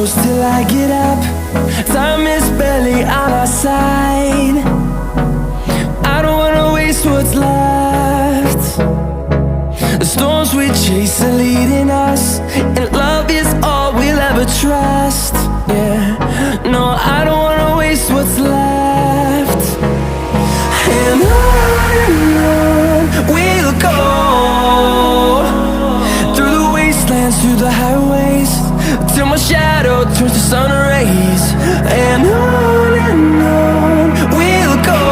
close till I get up. Time is barely on our side. I don't wanna waste what's left. The storms we chase are leading us, and love is all we'll ever trust. Yeah, no, I don't wanna waste what's left. And on we'll go, through the wastelands, through the highways, till my shadow turns to sun rays. And on we'll go,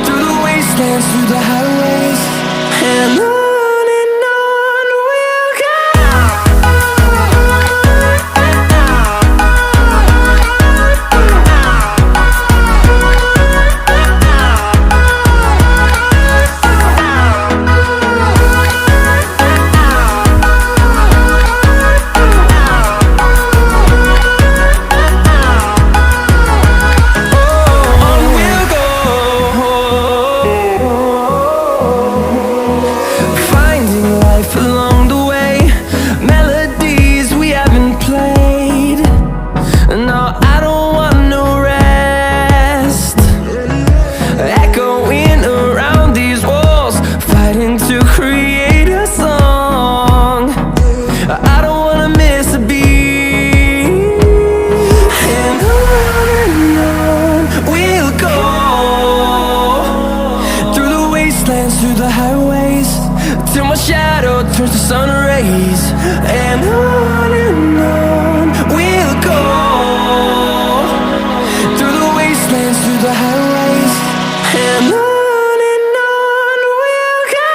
through the wastelands, through the highways, and on we'll go. Through the highways, till my shadow turns to sun rays. And on we'll go, through the wastelands, through the highways, and on we'll go.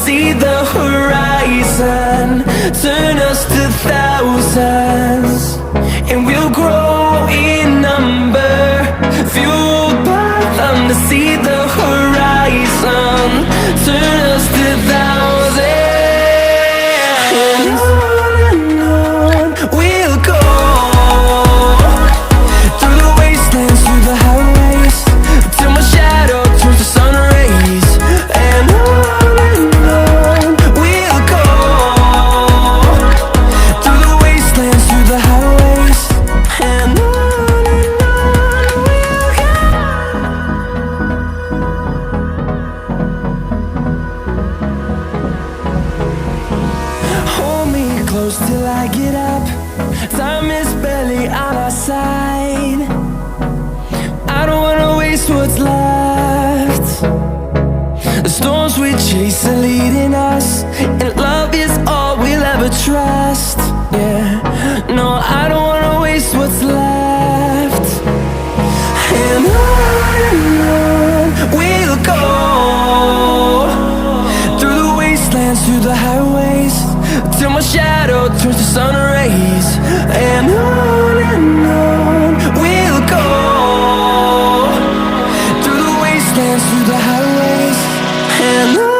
See the horizon, turn us to thousands, and we'll grow in number, fueled by them. To see the horizon, turn us to thousands, and on we'll go, through the wastelands, through the highways, till my shadow turns to sun rays. And close till I get up. Time is barely on our side. I don't wanna waste what's left. The storms we chase are leading us, and love is all we'll ever trust. Yeah, no, I don't wanna waste what's left. And on we'll go, through the wastelands, through the highways, till my shadow turns to sun rays. And on we'll go, through the wastelands, through the highways, and on.